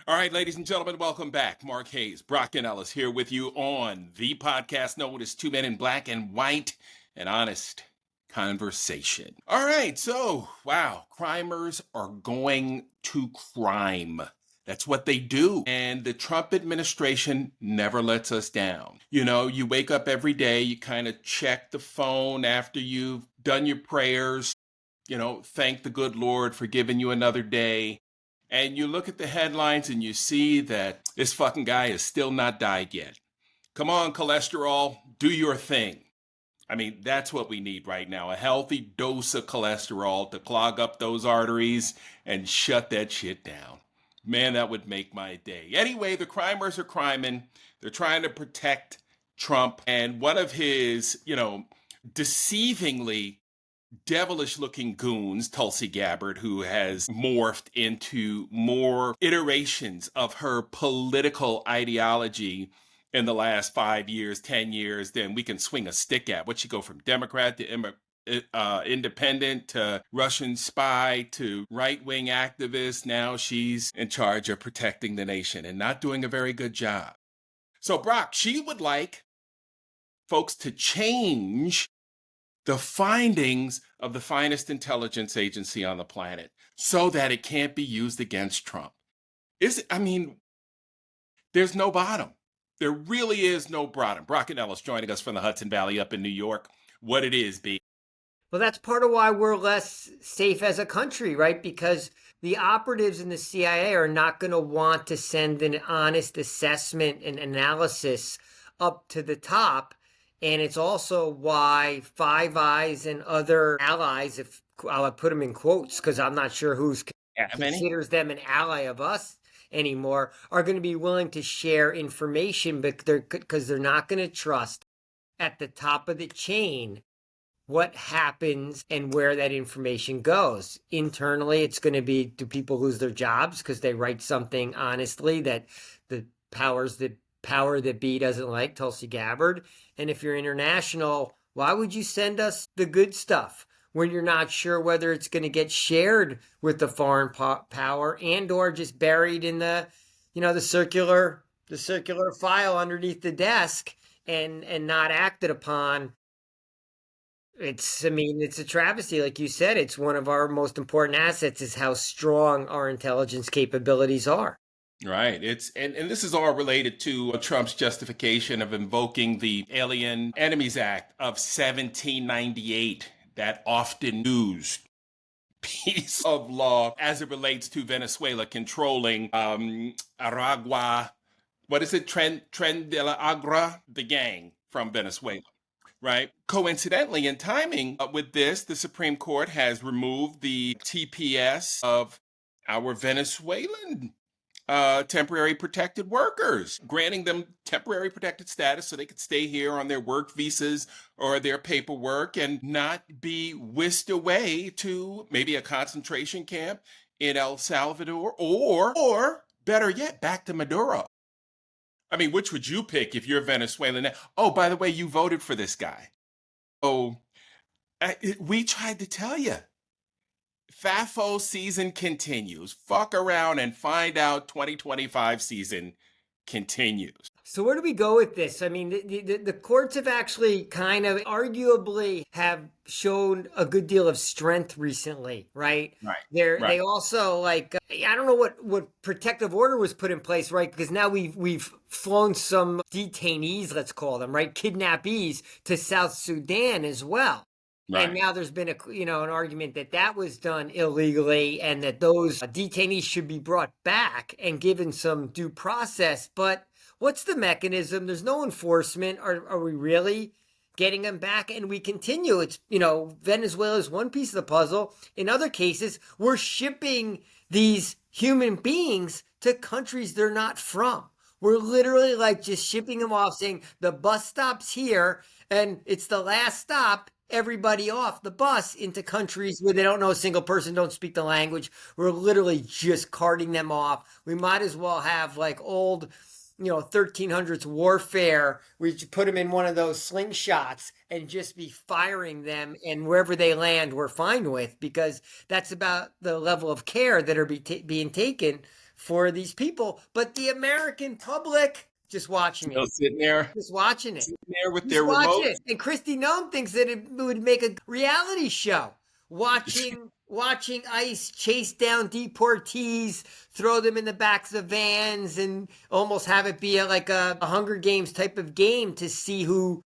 All right, ladies and gentlemen, welcome back. Mark Hayes, Brock Ganeles here with you on the podcast known as Two Men in Black and White, an honest conversation. All right, so, wow, crimers are going to crime. That's what they do. And the Trump administration never lets us down. You know, you wake up every day, you kind of check the phone after you've done your prayers, thank the good Lord for giving you another day. And you look at the headlines and you see that this fucking guy has still not died yet. Come on, cholesterol, do your thing. I mean, that's what we need right now. A healthy dose of cholesterol to clog up those arteries and shut that shit down. Man, that would make my day. Anyway, the crimers are criming. They're trying to protect Trump. And one of his, deceivingly devilish looking goons, Tulsi Gabbard, who has morphed into more iterations of her political ideology in the last 5 years, 10 years, than we can swing a stick at. What she go from Democrat to independent to Russian spy to right-wing activist. Now she's in charge of protecting the nation and not doing a very good job. So Brock, she would like folks to change the findings of the finest intelligence agency on the planet so that it can't be used against Trump. There's no bottom. There really is no bottom. Brock Ganeles joining us from the Hudson Valley up in New York. What it is, B. Well, that's part of why we're less safe as a country, right? Because the operatives in the CIA are not going to want to send an honest assessment and analysis up to the top. And it's also why Five Eyes and other allies, if I'll put them in quotes, because I'm not sure who's considers them an ally of us anymore, are going to be willing to share information because they're not going to trust at the top of the chain what happens and where that information goes. Internally, it's going to be, do people lose their jobs because they write something honestly that the power that be doesn't like, Tulsi Gabbard? And if you're international, why would you send us the good stuff when you're not sure whether it's going to get shared with the foreign power and or just buried in the circular file underneath the desk and not acted upon? It's a travesty. Like you said, it's one of our most important assets is how strong our intelligence capabilities are. Right. And this is all related to Trump's justification of invoking the Alien Enemies Act of 1798, that often used piece of law as it relates to Venezuela controlling Aragua. What is it? Tren de la Agra, the gang from Venezuela. Right. Coincidentally, in timing with this, the Supreme Court has removed the TPS of our Venezuelan temporary protected workers, granting them temporary protected status so they could stay here on their work visas or their paperwork and not be whisked away to maybe a concentration camp in El Salvador or better yet, back to Maduro. I mean, which would you pick if you're Venezuelan? Oh, by the way, you voted for this guy. Oh, we tried to tell you. FAFO season continues. Fuck around and find out 2025 season continues. So where do we go with this? I mean, the courts have actually kind of arguably have shown a good deal of strength recently, right? Right. They also I don't know what protective order was put in place, right? Because now we've flown some detainees, let's call them, right, kidnappees to South Sudan as well. Right. And now there's been an argument that was done illegally and that those detainees should be brought back and given some due process. But what's the mechanism? There's no enforcement. Are we really getting them back? And we continue. It's, Venezuela is one piece of the puzzle. In other cases, we're shipping these human beings to countries they're not from. We're literally just shipping them off, saying the bus stops here and it's the last stop. Everybody off the bus into countries where they don't know a single person, don't speak the language. We're literally just carting them off. We might as well have old, 1300s warfare. We put them in one of those slingshots and just be firing them, and wherever they land, we're fine with, because that's about the level of care that are being taken for these people. But the American public just watching Still it. sitting there, Just watching it. sitting there with Just their watching remote. it. And Christy Nome thinks that it would make a reality show. Watching ICE chase down deportees, throw them in the backs of vans, and almost have it be like a Hunger Games type of game to see who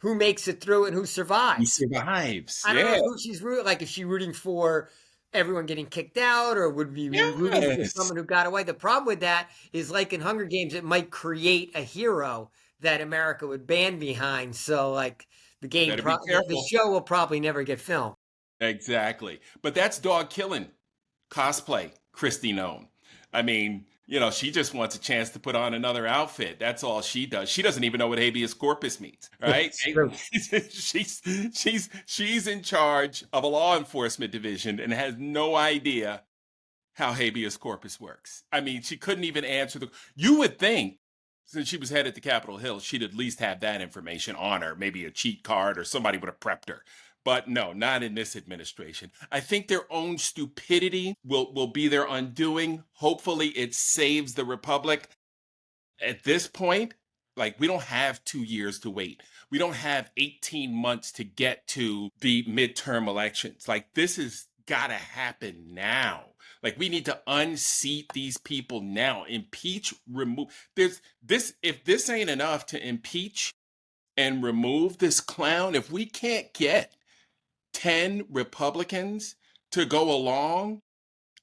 makes it through and who He survives. survives. I don't know Yeah. who she's rooting. Like, is she rooting for everyone getting kicked out, or would we be rooting for Yes. someone who got away? The problem with that is, like in Hunger Games, it might create a hero that America would band behind. So, like, Better be careful. the show will probably never get filmed. Exactly. But that's dog killing cosplay, Christy Nome. I mean, she just wants a chance to put on another outfit. That's all she does. She doesn't even know what habeas corpus means, right? she's in charge of a law enforcement division and has no idea how habeas corpus works. I mean, she couldn't even answer you would think, since she was headed to Capitol Hill, she'd at least have that information on her, maybe a cheat card or somebody would have prepped her. But no, not in this administration. I think their own stupidity will be their undoing. Hopefully it saves the republic. At this point, like, we don't have 2 years to wait. We don't have 18 months to get to the midterm elections. Like, this has got to happen now. Like, we need to unseat these people now. Impeach, remove. If this ain't enough to impeach and remove this clown, if we can't get 10 Republicans to go along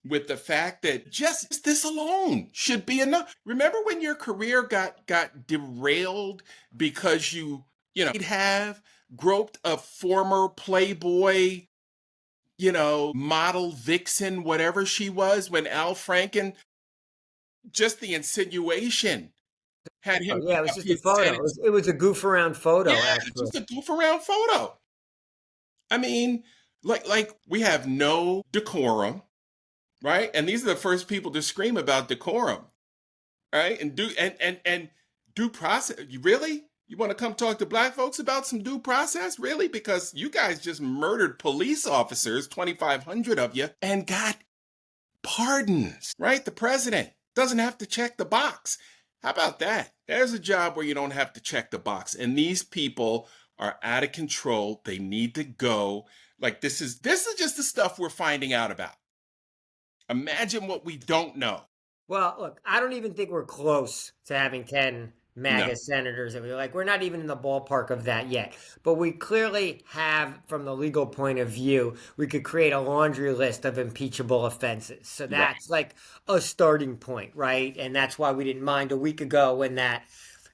with the fact that just this alone should be enough. Remember when your career got derailed because you'd have groped a former Playboy, model vixen, whatever she was, when Al Franken, just the insinuation had him. Yeah, it was just a photo. It was a goof around photo, actually. Just a goof around photo. I mean, like we have no decorum, right? And these are the first people to scream about decorum, right? And due process. You really? You want to come talk to black folks about some due process? Really? Because you guys just murdered police officers, 2,500 of you, and got pardons, right? The president doesn't have to check the box. How about that? There's a job where you don't have to check the box. And these people are out of control. They need to go. Like, this is just the stuff we're finding out about. Imagine what we don't know. Well, look, I don't even think we're close to having 10 MAGA senators. We're not even in the ballpark of that yet. But we clearly have, from the legal point of view, we could create a laundry list of impeachable offenses. So that's like a starting point, right? And that's why we didn't mind a week ago when that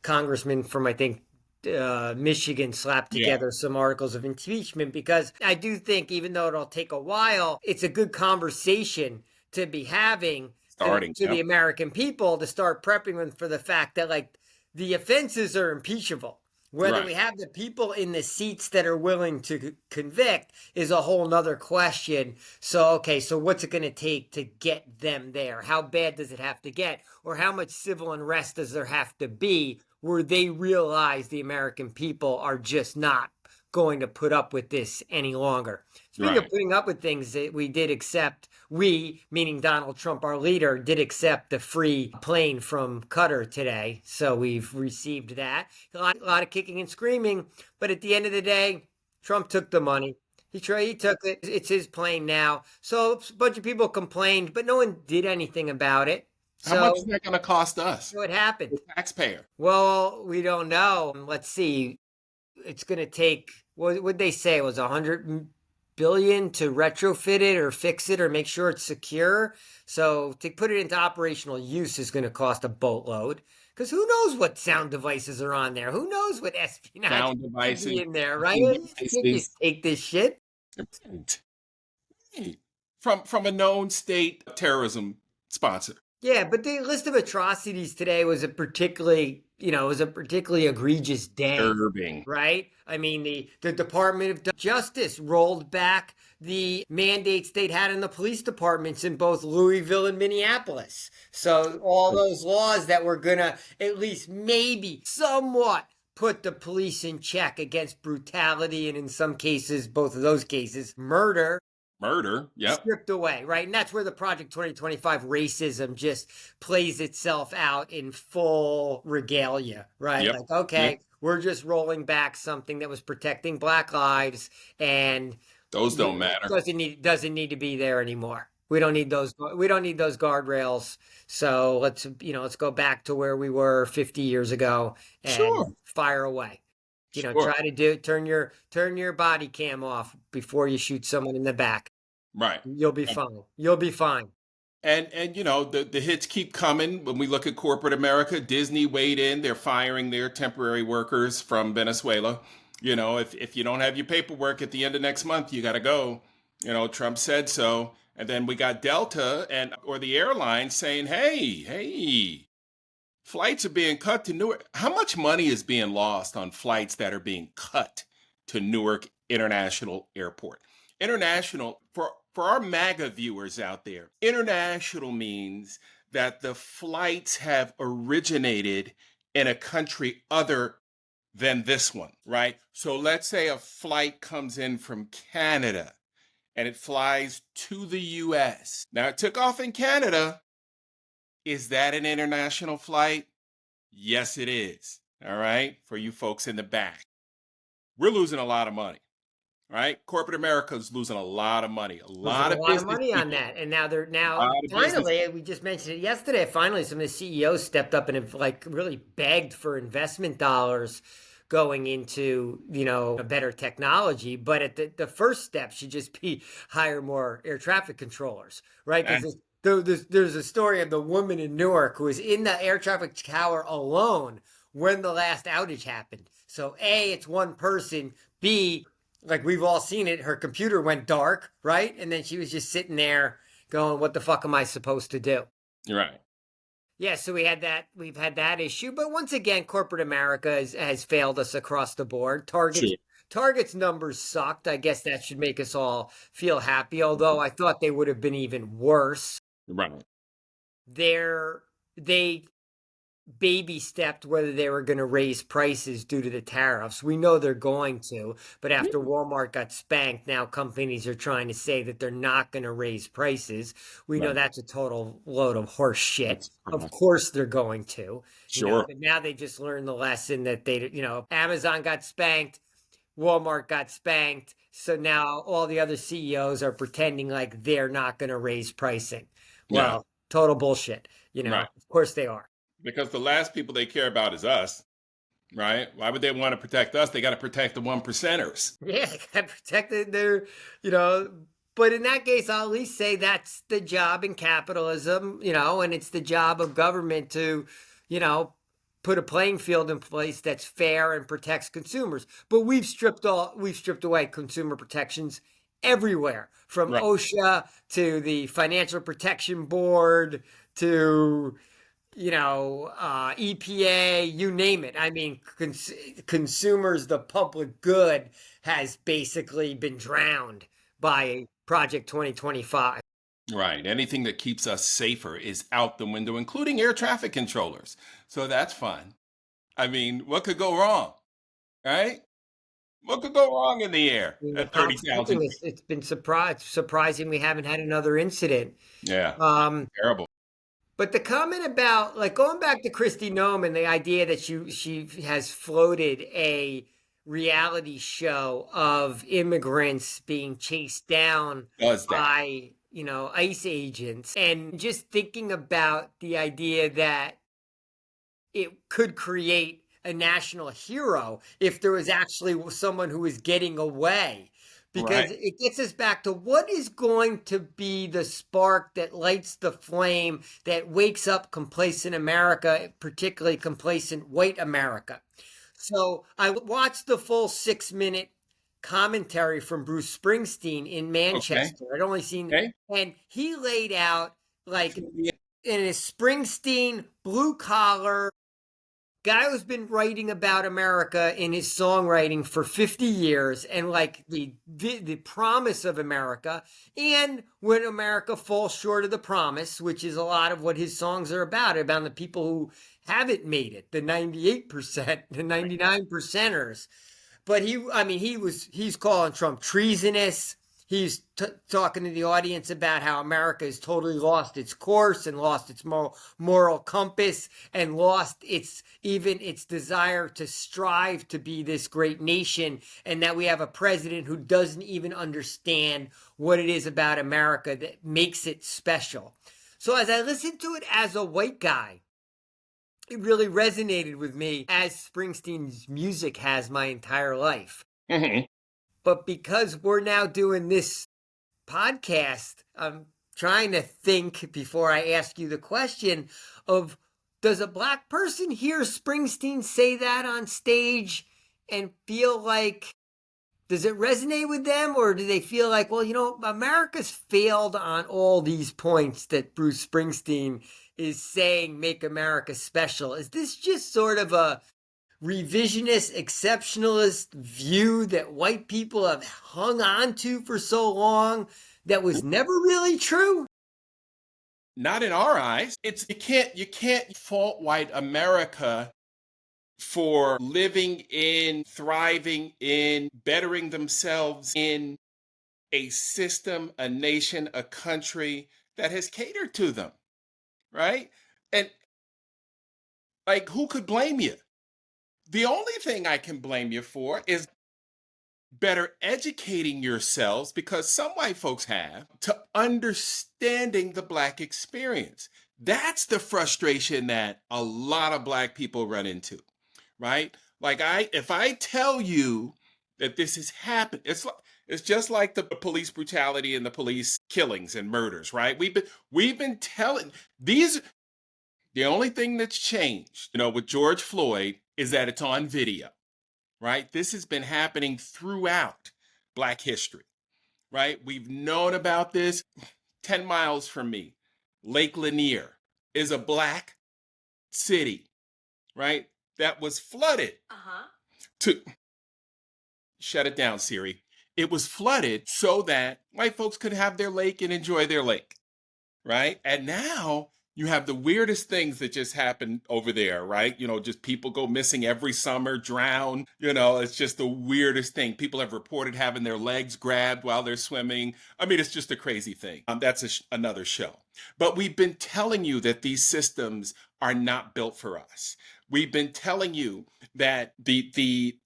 congressman from, I think, Michigan slapped together some articles of impeachment, because I do think, even though it'll take a while, it's a good conversation to be having to the American people, to start prepping them for the fact that, like, the offenses are impeachable. Whether we have the people in the seats that are willing to convict is a whole nother question. So what's it going to take to get them there? How bad does it have to get? Or how much civil unrest does there have to be where they realize the American people are just not going to put up with this any longer? Speaking of putting up with things, we did accept, meaning Donald Trump, our leader, did accept the free plane from Qatar today. So we've received that. A lot of kicking and screaming. But at the end of the day, Trump took the money. He took it. It's his plane now. So a bunch of people complained, but no one did anything about it. How much is that going to cost us? What happened? The taxpayer. Well, we don't know. Let's see. It's going to take, what would they say? It was $100 billion to retrofit it or fix it or make sure it's secure. So to put it into operational use is going to cost a boatload. Because who knows what sound devices are on there? Who knows what espionage sound devices in there, right? You can't just take this shit. From a known state terrorism sponsor. Yeah, but the list of atrocities today was a particularly egregious day. Disturbing. Right? I mean, the Department of Justice rolled back the mandates they'd had in the police departments in both Louisville and Minneapolis. So all those laws that were going to at least maybe somewhat put the police in check against brutality and, in some cases, both of those cases, murder. Murder. Yep. stripped away, right? And that's where the Project 2025 racism just plays itself out in full regalia, right? Yep. Like, Yep. okay, we're just rolling back something that was protecting Black lives, and Those don't matter. doesn't need to be there anymore. We don't need those. We don't need those guardrails. So let's go back to where we were 50 years ago and Sure. fire away. Sure. Try to turn your body cam off before you shoot someone in the back. Right. You'll be fine. You'll be fine. And the hits keep coming. When we look at corporate America, Disney weighed in. They're firing their temporary workers from Venezuela. If you don't have your paperwork at the end of next month, you got to go. Trump said so. And then we got Delta or the airlines saying, hey, flights are being cut to Newark. How much money is being lost on flights that are being cut to Newark International Airport? International, for our MAGA viewers out there, international means that the flights have originated in a country other than this one, right? So let's say a flight comes in from Canada and it flies to the US. Now it took off in Canada. Is that an international flight? Yes, it is. All right. For you folks in the back, we're losing a lot of money, right? Corporate America is losing a lot of money, a Losing lot a of lot of business money on people, that, and now they're a lot of business. finally. We just mentioned it yesterday. Finally, some of the CEOs stepped up and have like really begged for investment dollars going into a better technology. But at the first step should just be hire more air traffic controllers, right? Because there's a story of the woman in Newark who was in the air traffic tower alone when the last outage happened. So A, it's one person. B, like we've all seen it, her computer went dark, right? And then she was just sitting there going, what the fuck am I supposed to do? Right. Yeah, so we've had that issue. But once again, corporate America has failed us across the board. Sure. Target's numbers sucked. I guess that should make us all feel happy, although I thought they would have been even worse. Right. They baby stepped whether they were going to raise prices due to the tariffs. We know they're going to, but after Walmart got spanked, now companies are trying to say that they're not going to raise prices. We know Right. that's a total load of horse shit. That's Of correct. course they're going to. Sure. But now they just learned the lesson that Amazon got spanked, Walmart got spanked, so now all the other CEOs are pretending like they're not going to raise pricing. Yeah. Well, total bullshit. Right. Of course they are. Because the last people they care about is us, right? Why would they want to protect us? They got to protect the 1%ers. Yeah, got protected their, but in that case, I'll at least say that's the job in capitalism, and it's the job of government to, put a playing field in place that's fair and protects consumers. But we've stripped away consumer protections everywhere, from Right. OSHA to the Financial Protection Board to EPA, you name it. I mean, consumers, the public good has basically been drowned by Project 2025. Right. Anything that keeps us safer is out the window, including air traffic controllers. So that's fun. I mean, what could go wrong? Right? What could go wrong in the air I mean, the at cops 30,000 doing feet? this, it's been surprising we haven't had another incident. Yeah. Um, Terrible. But the comment about, like, going back to Christy Nome and the idea that she has floated a reality show of immigrants being chased down Does that. by, ICE agents, and just thinking about the idea that it could create a national hero if there was actually someone who was getting away. Because Right. it gets us back to what is going to be the spark that lights the flame that wakes up complacent America, particularly complacent white America. So I watched the full 6-minute commentary from Bruce Springsteen in Manchester. I'd only seen, Okay. and he laid out like in his Springsteen blue collar guy who's been writing about America in his songwriting for 50 years and like the promise of America, and when America falls short of the promise, which is a lot of what his songs are about the people who haven't made it, the 98%, the 99%ers. But he's calling Trump treasonous. he's talking to the audience about how America has totally lost its course and lost its moral compass and lost its desire to strive to be this great nation, and that we have a president who doesn't even understand what it is about America that makes it special. So as I listened to it as a white guy, it really resonated with me, as Springsteen's music has my entire life. Mm-hmm. But because we're now doing this podcast, I'm trying to think before I ask you the question of, does a black person hear Springsteen say that on stage and feel like, does it resonate with them, or do they feel like, well, America's failed on all these points that Bruce Springsteen is saying make America special? Is this just sort of a revisionist, exceptionalist view that white people have hung on to for so long that was never really true? Not in our eyes. You can't fault white America for living in, thriving in, bettering themselves in a system, a nation, a country that has catered to them, right? And like, who could blame you? The only thing I can blame you for is better educating yourselves, because some white folks have, to understanding the black experience. That's the frustration that a lot of black people run into, right? Like, if I tell you that this has happened, it's just like the police brutality and the police killings and murders, right? We've been telling these. The only thing that's changed, with George Floyd, is that it's on video, right? This has been happening throughout Black history, right? We've known about this. 10 miles from me, Lake Lanier is a black city, right? That was flooded. To shut it down, Siri. It was flooded so that white folks could have their lake and enjoy their lake, right? And now you have the weirdest things that just happen over there, right? Just people go missing every summer, drown. It's just the weirdest thing. People have reported having their legs grabbed while they're swimming. I mean, it's just a crazy thing. That's another show. But we've been telling you that these systems are not built for us. We've been telling you that the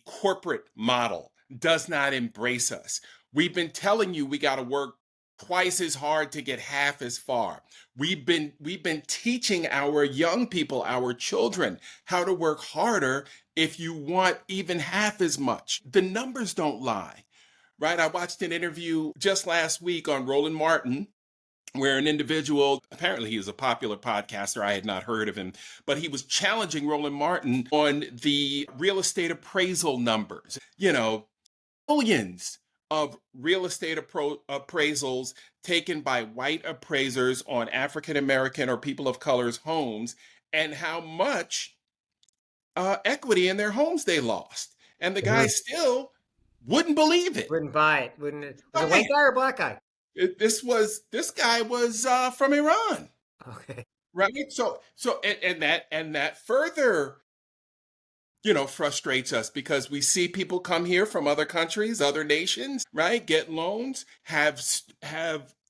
corporate model does not embrace us. We've been telling you we got to work twice as hard to get half as far. We've been teaching our young people, our children, how to work harder if you want even half as much. The numbers don't lie, right? I watched an interview just last week on Roland Martin, where an individual, apparently he was a popular podcaster, I had not heard of him, but he was challenging Roland Martin on the real estate appraisal numbers. Millions of real estate appraisals taken by white appraisers on African American or people of color's homes, and how much equity in their homes they lost. And the guy still wouldn't believe it. Wouldn't buy it. Wouldn't it? Was it a white guy or a black guy? This guy was from Iran. Okay. Right. So that further frustrates us, because we see people come here from other countries, other nations, right? Get loans, have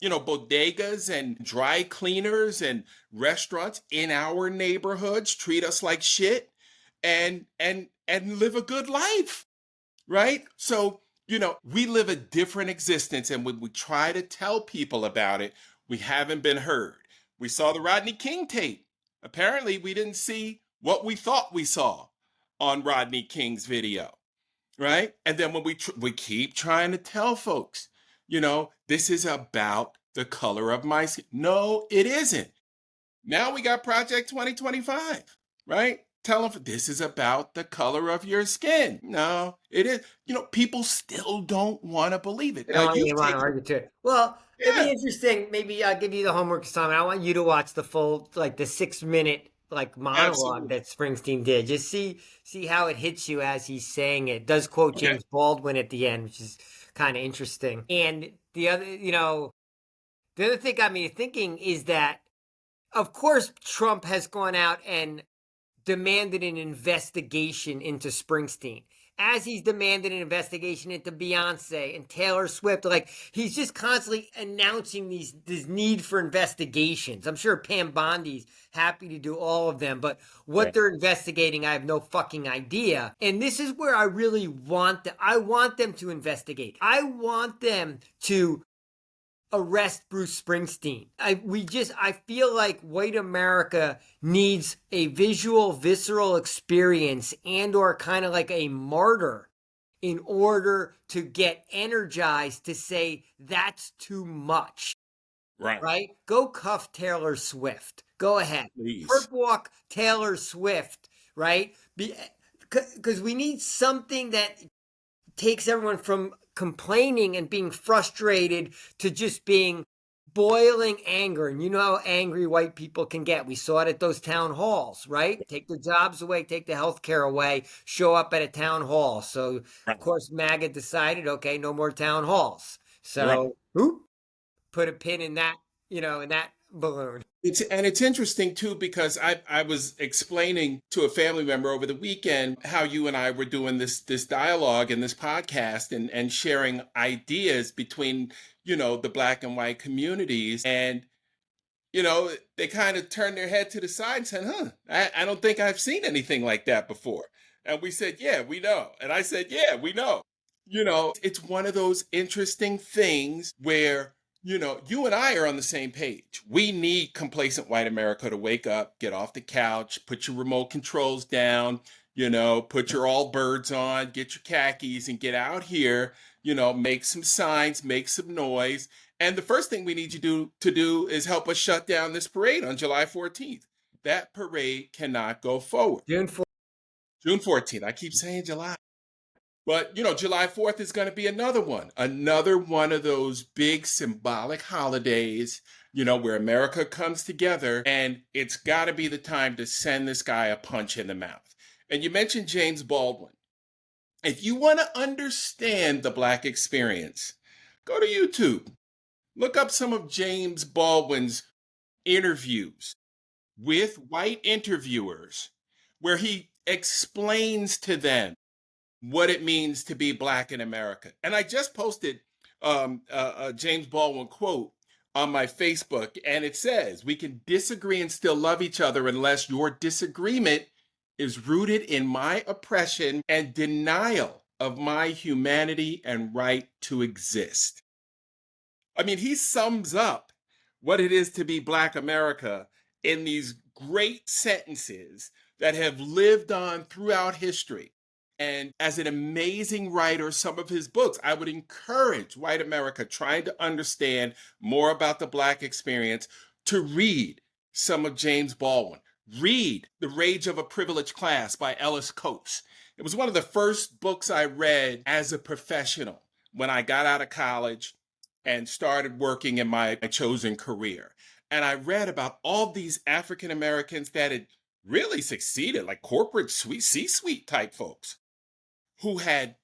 bodegas and dry cleaners and restaurants in our neighborhoods, treat us like shit, and live a good life, right? So, we live a different existence, and when we try to tell people about it, we haven't been heard. We saw the Rodney King tape. Apparently, we didn't see what we thought we saw on Rodney King's video, right? And then when we keep trying to tell folks, this is about the color of my skin. No, it isn't. Now we got Project 2025, right? Tell them this is about the color of your skin. No, it is. People still don't want to believe it. They don't even want to argue to it. Well, it'd be interesting. Maybe I'll give you the homework assignment. I want you to watch the full, the 6-minute monologue Absolutely. that Springsteen did. Just see how it hits you as he's saying it. Does quote James Baldwin at the end, which is kind of interesting. And the other thing got me thinking is that, of course, Trump has gone out and demanded an investigation into Springsteen. as he's demanded an investigation into Beyonce and Taylor Swift. Like, he's just constantly announcing this need for investigations. I'm sure Pam Bondi's happy to do all of them, but what they're investigating, I have no fucking idea. And this is where I really I want them to investigate. I want them to arrest Bruce Springsteen. I feel like white America needs a visual, visceral experience and or kind of like a martyr in order to get energized to say that's too much. Right? Go cuff Taylor Swift. Go ahead. Perp walk Taylor Swift, right? Because we need something that takes everyone from complaining and being frustrated to just being boiling anger. And you know how angry white people can get. We saw it at those town halls, right? Take the jobs away, take the health care away, show up at a town hall. So, of course, MAGA decided, okay, no more town halls. So, put a pin in that, in that balloon. It's interesting too, because I was explaining to a family member over the weekend how you and I were doing this dialogue and this podcast and sharing ideas between, the Black and white communities. And, they kind of turned their head to the side and said, I don't think I've seen anything like that before. And we said, yeah, we know. And I said, yeah, we know. It's one of those interesting things where you and I are on the same page. We need complacent white America to wake up, get off the couch, put your remote controls down, put your all birds on, get your khakis and get out here, make some signs, make some noise. And the first thing we need you to do is help us shut down this parade on July 14th. That parade cannot go forward. June 14th. I keep saying July. But, July 4th is going to be another one of those big symbolic holidays, where America comes together, and it's got to be the time to send this guy a punch in the mouth. And you mentioned James Baldwin. If you want to understand the Black experience, go to YouTube. Look up some of James Baldwin's interviews with white interviewers where he explains to them what it means to be Black in America. And I just posted a James Baldwin quote on my Facebook, and it says, we can disagree and still love each other unless your disagreement is rooted in my oppression and denial of my humanity and right to exist. I mean, he sums up what it is to be Black America in these great sentences that have lived on throughout history. And as an amazing writer, some of his books, I would encourage white America trying to understand more about the Black experience to read some of James Baldwin. Read The Rage of a Privileged Class by Ellis Coates. It was one of the first books I read as a professional when I got out of college and started working in my chosen career. And I read about all these African Americans that had really succeeded, like corporate C-suite type folks, who had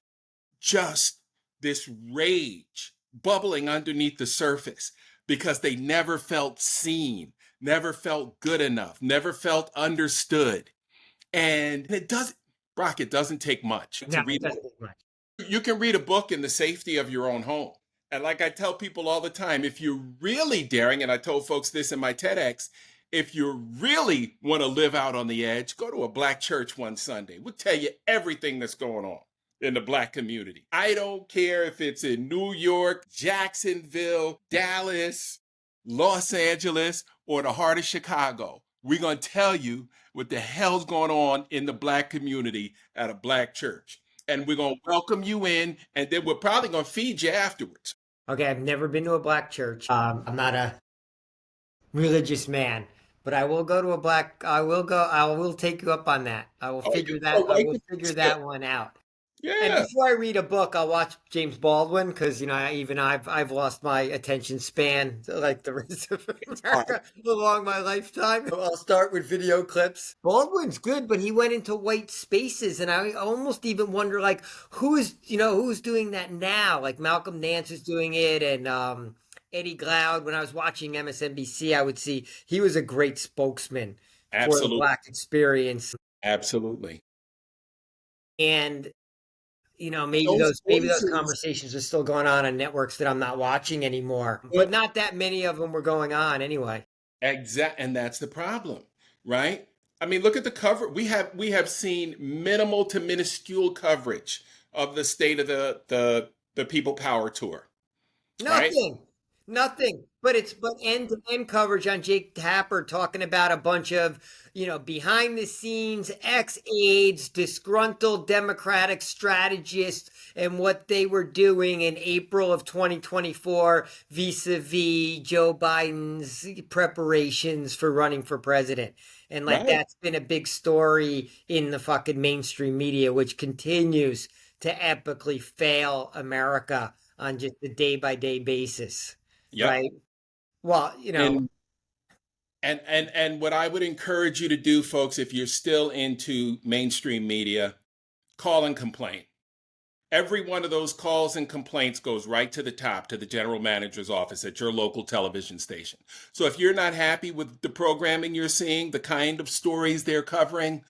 just this rage bubbling underneath the surface because they never felt seen, never felt good enough, never felt understood. And it doesn't take much to read a book. You can read a book in the safety of your own home. And like I tell people all the time, if you're really daring, and I told folks this in my TEDx, if you really want to live out on the edge, go to a Black church one Sunday. We'll tell you everything that's going on in the Black community. I don't care if it's in New York, Jacksonville, Dallas, Los Angeles, or the heart of Chicago. We're going to tell you what the hell's going on in the Black community at a Black church. And we're going to welcome you in, and then we're probably going to feed you afterwards. Okay, I've never been to a Black church. I'm not a religious man, but I will go to a Black. I will take you up on that. I will figure that one out. Yeah. And before I read a book, I'll watch James Baldwin because I've lost my attention span like the rest of America along my lifetime. I'll start with video clips. Baldwin's good, but he went into white spaces, and I almost even wonder who's doing that now? Like Malcolm Nance is doing it, and Eddie Glaude. When I was watching MSNBC, I would see he was a great spokesman for the Black experience. Absolutely. And maybe Those those voices, conversations are still going on networks that I'm not watching anymore. But not that many of them were going on anyway. and that's the problem, right? I mean, look at the cover. We have seen minimal to minuscule coverage of the state of the People Power tour, right? Nothing. Nothing. But end to end coverage on Jake Tapper talking about a bunch of, behind the scenes ex-aides, disgruntled Democratic strategists and what they were doing in April of 2024 vis-a-vis Joe Biden's preparations for running for president. And like Right. that's been a big story in the fucking mainstream media, which continues to epically fail America on just a day by day basis, Yep. right? Well, And and what I would encourage you to do, folks, if you're still into mainstream media, call and complain. Every one of those calls and complaints goes right to the top to the general manager's office at your local television station. So if you're not happy with the programming you're seeing, the kind of stories they're covering,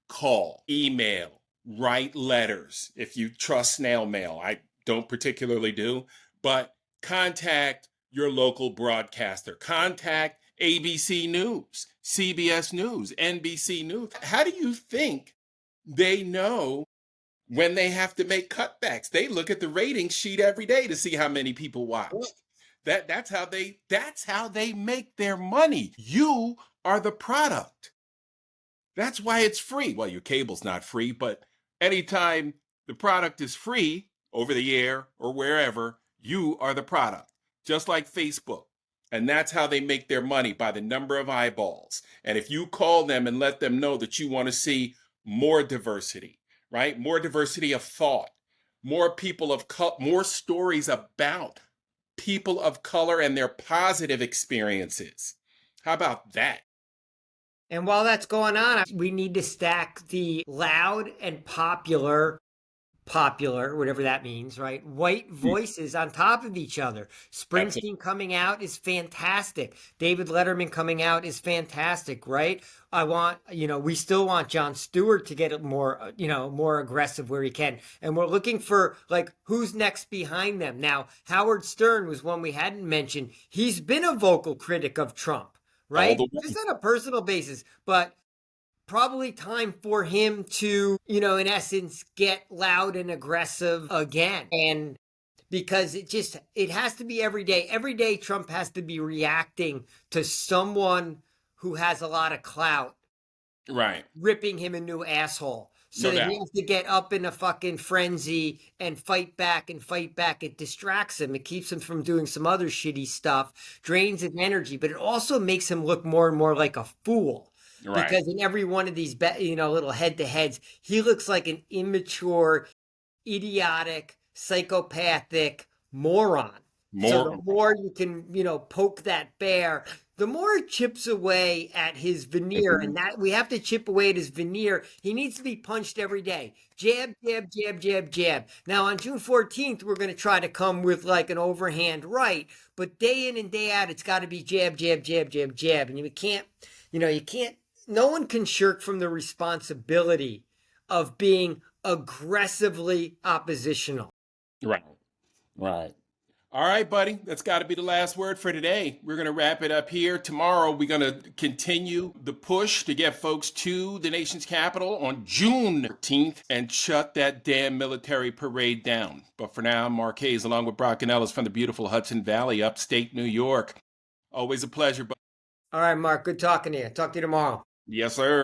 call, email, write letters. If you trust snail mail, I don't particularly do, but contact your local broadcaster. Contact ABC News, CBS News, NBC News. How do you think they know when they have to make cutbacks? They look at the ratings sheet every day to see how many people watched. That's how they make their money. You are the product. That's why it's free. Well, your cable's not free, but anytime the product is free over the air or wherever, you are the product, just like Facebook. And that's how they make their money, by the number of eyeballs. And if you call them and let them know that you want to see more diversity, right? More diversity of thought, more people of more stories about people of color and their positive experiences. How about that? and while that's going on, we need to stack the loud and popular, whatever that means, right? White voices on top of each other. Absolutely. Springsteen coming out is fantastic. David Letterman coming out is fantastic, right? We still want Jon Stewart to get more, more aggressive where he can. And we're looking for like who's next behind them. Now, Howard Stern was one we hadn't mentioned. He's been a vocal critic of Trump, All right? the way. Just on a personal basis, but probably time for him to, in essence, get loud and aggressive again. And because it has to be every day. Every day, Trump has to be reacting to someone who has a lot of clout Right. ripping him a new asshole. So No that doubt. he has to get up in a fucking frenzy and fight back and fight back. It distracts him. It keeps him from doing some other shitty stuff, drains his energy, but it also makes him look more and more like a fool. Right. Because in every one of these, little head-to-heads, he looks like an immature, idiotic, psychopathic moron. So the More. more you can, poke that bear, the more it chips away at his veneer. And that we have to chip away at his veneer. He needs to be punched every day. Jab, jab, jab, jab, jab. Now on June 14th, we're going to try to come with like an overhand right, but day in and day out, it's got to be jab, jab, jab, jab, jab. And no one can shirk from the responsibility of being aggressively oppositional. Right. Right. All right, buddy. That's got to be the last word for today. We're going to wrap it up here. Tomorrow, we're going to continue the push to get folks to the nation's capital on June 13th and shut that damn military parade down. But for now, I'm Mark Hayes, along with Brock Ganeles from the beautiful Hudson Valley, upstate New York. Always a pleasure. All right, Mark, good talking to you. Talk to you tomorrow. Yes, sir.